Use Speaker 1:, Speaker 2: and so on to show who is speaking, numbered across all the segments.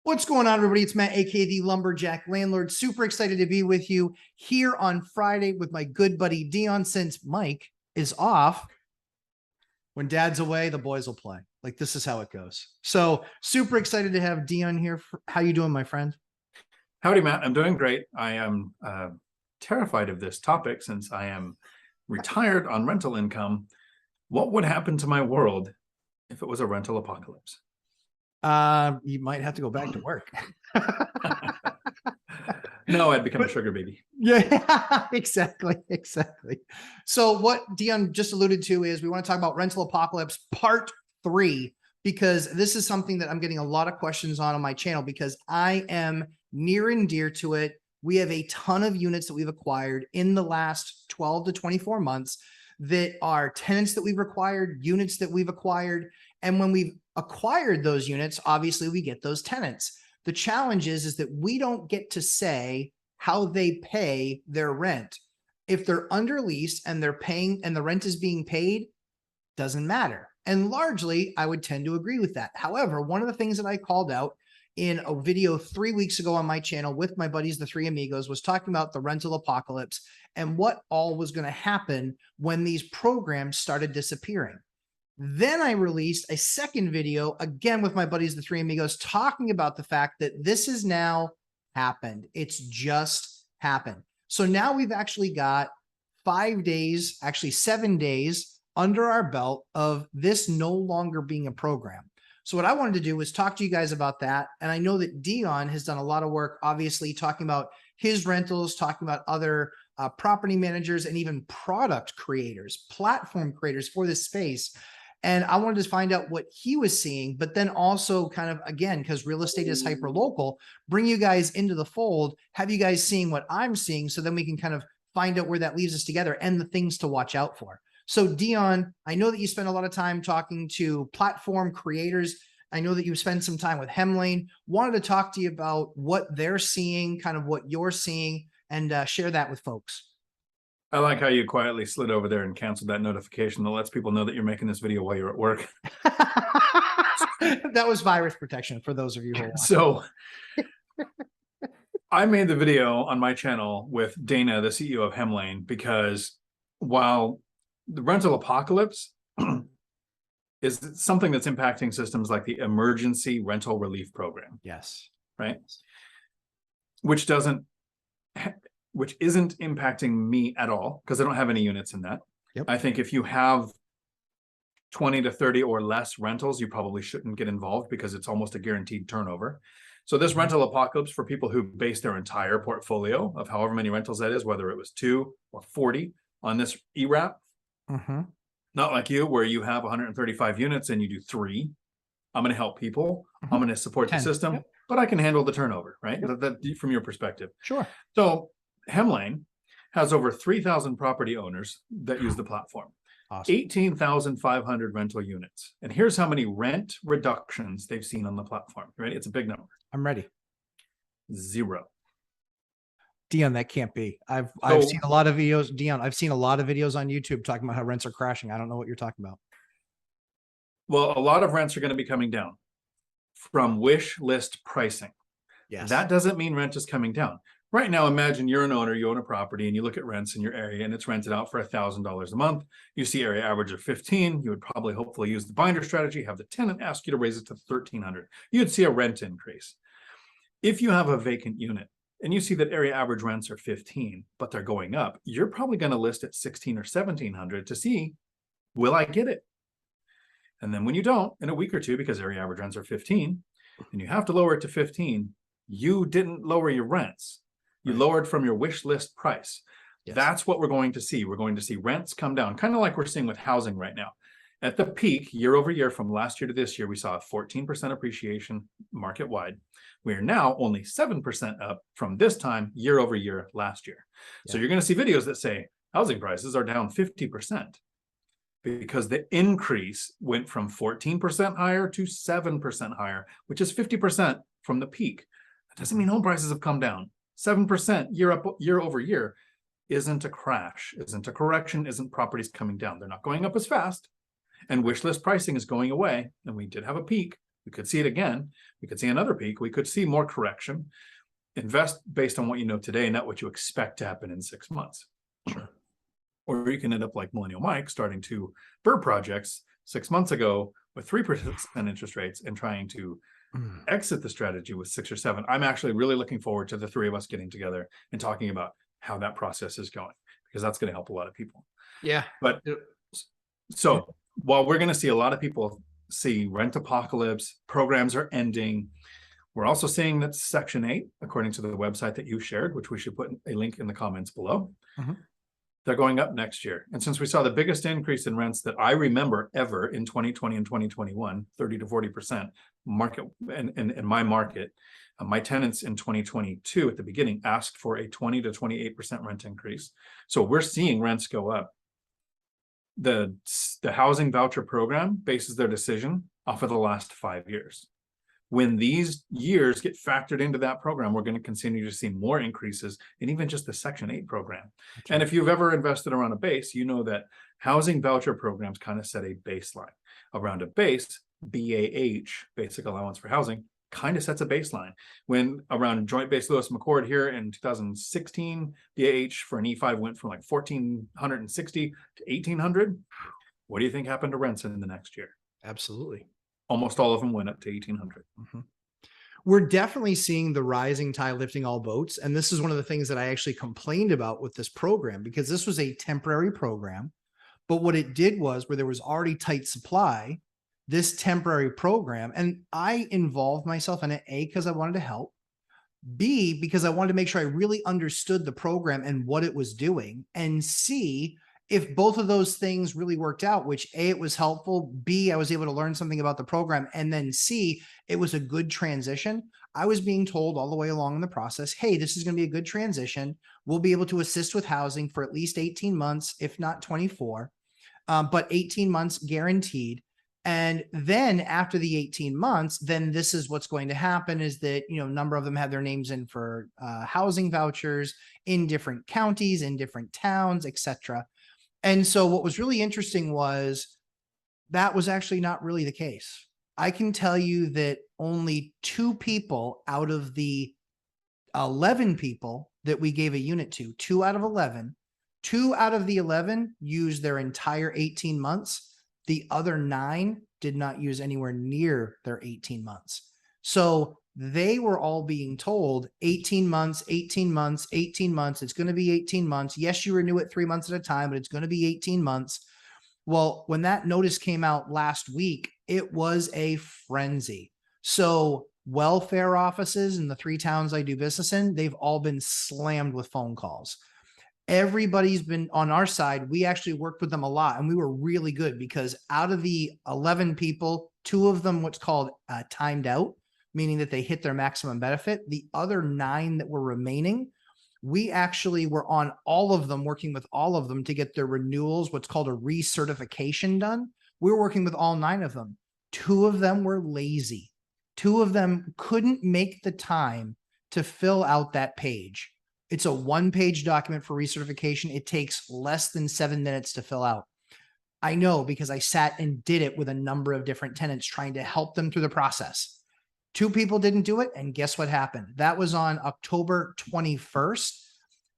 Speaker 1: What's going on, everybody? It's Matt, aka the Lumberjack Landlord. Super excited to be with you here on Friday with my good buddy Dion. Since Mike is off, when Dad's away, the boys will play. Like, this is how it goes. So super excited to have Dion here. How you doing, my friend?
Speaker 2: Howdy, Matt. I'm doing great. I am terrified of this topic since I am retired on rental income. What would happen to my world if it was a rental apocalypse?
Speaker 1: You might have to go back to work.
Speaker 2: No, I'd become a sugar baby.
Speaker 1: Yeah, exactly. So what Dion just alluded to is we want to talk about rental apocalypse part 3, because this is something that I'm getting a lot of questions on my channel because I am near and dear to it. We have a ton of units that we've acquired in the last 12 to 24 months that are tenants that we've acquired, units that we've acquired. And when we've acquired those units, obviously we get those tenants. The challenge is that we don't get to say how they pay their rent. If they're under lease and they're paying and the rent is being paid, doesn't matter. And largely, I would tend to agree with that. However, one of the things that I called out in a video 3 weeks ago on my channel with my buddies, the Three Amigos, was talking about the rental apocalypse and what all was going to happen when these programs started disappearing. Then I released a second video, again with my buddies, the Three Amigos, talking about the fact that this has now happened. It's just happened. So now we've actually got 5 days, actually 7 days under our belt of this no longer being a program. So what I wanted to do was talk to you guys about that. And I know that Dion has done a lot of work, obviously talking about his rentals, talking about other property managers and even product creators, platform creators for this space. And I wanted to find out what he was seeing, but then also kind of, again, because real estate is hyper local, bring you guys into the fold, have you guys seeing what I'm seeing, so then we can kind of find out where that leaves us together and the things to watch out for. So Dion, I know that you spend a lot of time talking to platform creators. I know that you spend some time with Hemlane. Wanted to talk to you about what they're seeing, kind of what you're seeing, and share that with folks.
Speaker 2: I like how you quietly slid over there and canceled that notification that lets people know that you're making this video while you're at work.
Speaker 1: That was virus protection for those of you who are watching.
Speaker 2: So I made the video on my channel with Dana, the CEO of Hemlane, because while the rental apocalypse is something that's impacting systems like the emergency rental relief program.
Speaker 1: Yes.
Speaker 2: Right. Which isn't impacting me at all because I don't have any units in that.
Speaker 1: Yep.
Speaker 2: I think if you have 20 to 30 or less rentals, you probably shouldn't get involved because it's almost a guaranteed turnover. So this rental apocalypse for people who base their entire portfolio of however many rentals that is, whether it was 2 or 40 on this ERAP, not like you, where you have 135 units and you do 3. I'm going to help people. I'm going to support
Speaker 1: 10.
Speaker 2: the system,
Speaker 1: Yep.
Speaker 2: But I can handle the turnover, right?
Speaker 1: Yep.
Speaker 2: That from your perspective.
Speaker 1: Sure.
Speaker 2: So Hemlane has over 3,000 property owners that use the platform.
Speaker 1: Awesome.
Speaker 2: 18,500 rental units. And here's how many rent reductions they've seen on the platform, right? It's a big number.
Speaker 1: I'm ready.
Speaker 2: 0.
Speaker 1: Dion, that can't be. I've seen a lot of videos. Dion, I've seen a lot of videos on YouTube talking about how rents are crashing. I don't know what you're talking about.
Speaker 2: Well, a lot of rents are going to be coming down from wish list pricing.
Speaker 1: Yes.
Speaker 2: That doesn't mean rent is coming down. Right now, imagine you're an owner, you own a property, and you look at rents in your area, and it's rented out for $1,000 a month. You see area average of 15. You would probably hopefully use the binder strategy, have the tenant ask you to raise it to 1,300. You'd see a rent increase. If you have a vacant unit and you see that area average rents are 15, but they're going up, you're probably going to list at 16 or 1,700 to see, will I get it? And then when you don't, in a week or two, because area average rents are 15, and you have to lower it to 15, you didn't lower your rents. You lowered from your wish list price. Yes. That's what we're going to see. We're going to see rents come down, kind of like we're seeing with housing right now. At the peak, year over year, from last year to this year, we saw a 14% appreciation market wide. We are now only 7% up from this time year over year last year. Yeah. So you're going to see videos that say housing prices are down 50%. Because the increase went from 14% higher to 7% higher, which is 50% from the peak. That doesn't mean home prices have come down. 7% year over year isn't a crash, isn't a correction, isn't properties coming down. They're not going up as fast. And wish list pricing is going away. And we did have a peak. We could see it again. We could see another peak. We could see more correction. Invest based on what you know today, not what you expect to happen in 6 months.
Speaker 1: Sure.
Speaker 2: Or you can end up like Millennial Mike, starting to bird projects 6 months ago with 3% interest rates and trying to exit the strategy with 6 or 7. I'm actually really looking forward to the three of us getting together and talking about how that process is going, because that's going to help a lot of people.
Speaker 1: Yeah.
Speaker 2: But so while we're going to see a lot of people see rent apocalypse, programs are ending, we're also seeing that Section 8, according to the website that you shared, which we should put a link in the comments below, they're going up next year. And since we saw the biggest increase in rents that I remember ever in 2020 and 2021, 30 to 40% market in my market, my tenants in 2022 at the beginning asked for a 20 to 28% rent increase. So we're seeing rents go up. The housing voucher program bases their decision off of the last 5 years. When these years get factored into that program, we're going to continue to see more increases in even just the Section 8 program.
Speaker 1: That's
Speaker 2: And
Speaker 1: right.
Speaker 2: if you've ever invested around a base, you know that housing voucher programs kind of set a baseline. Around a base, BAH, basic allowance for housing, kind of sets a baseline. When around Joint Base Lewis McChord here in 2016, BAH for an E5 went from like 1,460 to 1,800. What do you think happened to rents in the next year?
Speaker 1: Absolutely.
Speaker 2: Almost all of them went up to 1,800.
Speaker 1: We're definitely seeing the rising tide lifting all boats. And this is one of the things that I actually complained about with this program, because this was a temporary program. But what it did was, where there was already tight supply, this temporary program, and I involved myself in it, A, because I wanted to help, B, because I wanted to make sure I really understood the program and what it was doing, and C, if both of those things really worked out, which A, it was helpful, B, I was able to learn something about the program, and then C, it was a good transition. I was being told all the way along in the process, hey, this is going to be a good transition. We'll be able to assist with housing for at least 18 months, if not 24, but 18 months guaranteed. And then after the 18 months, then this is what's going to happen, is that, a number of them have their names in for housing vouchers in different counties, in different towns, etc. And so what was really interesting was that was actually not really the case. I can tell you that only 2 people out of the 11 people that we gave a unit to, 2 out of 11, 2 out of the 11 used their entire 18 months. The other 9 did not use anywhere near their 18 months. So they were all being told 18 months, 18 months, 18 months. It's going to be 18 months. Yes, you renew it 3 months at a time, but it's going to be 18 months. Well, when that notice came out last week, it was a frenzy. So welfare offices in the 3 towns I do business in, they've all been slammed with phone calls. Everybody's been on our side. We actually worked with them a lot, and we were really good, because out of the 11 people, 2 of them, what's called timed out, meaning that they hit their maximum benefit. The other 9 that were remaining, we actually were on all of them, working with all of them to get their renewals, what's called a recertification, done. We were working with all 9 of them. 2 of them were lazy. 2 of them couldn't make the time to fill out that page. It's a 1-page document for recertification. It takes less than 7 minutes to fill out. I know, because I sat and did it with a number of different tenants, trying to help them through the process. 2 people didn't do it, and guess what happened? That was on October 21st.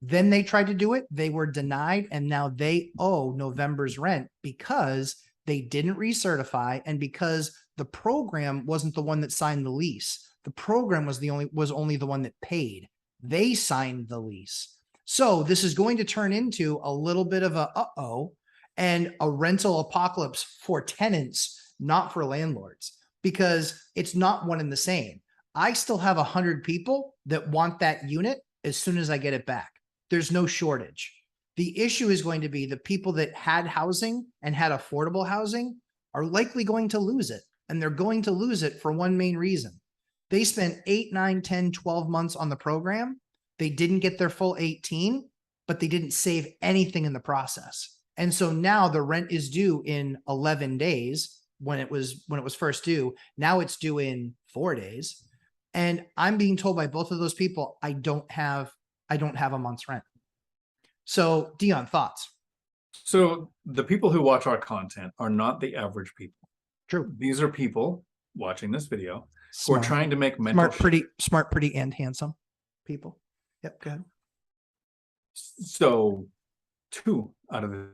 Speaker 1: Then they tried to do it. They were denied, and now they owe November's rent because they didn't recertify, and because the program wasn't the one that signed the lease. The program was only the one that paid. They signed the lease. So this is going to turn into a little bit of a and a rental apocalypse for tenants, not for landlords, because it's not one and the same. I still have 100 people that want that unit as soon as I get it back. There's no shortage. The issue is going to be the people that had housing and had affordable housing are likely going to lose it. And they're going to lose it for one main reason. They spent 8, 9, 10, 12 months on the program. They didn't get their full 18, but they didn't save anything in the process. And so now the rent is due in 11 days when it was first due. Now it's due in 4 days. And I'm being told by both of those people, I don't have a month's rent. So Dion, thoughts?
Speaker 2: So the people who watch our content are not the average people.
Speaker 1: True.
Speaker 2: These are people watching this video who are
Speaker 1: Smart,
Speaker 2: trying to make mental
Speaker 1: smart, pretty, and handsome people. Yep, go ahead.
Speaker 2: So 2 out of the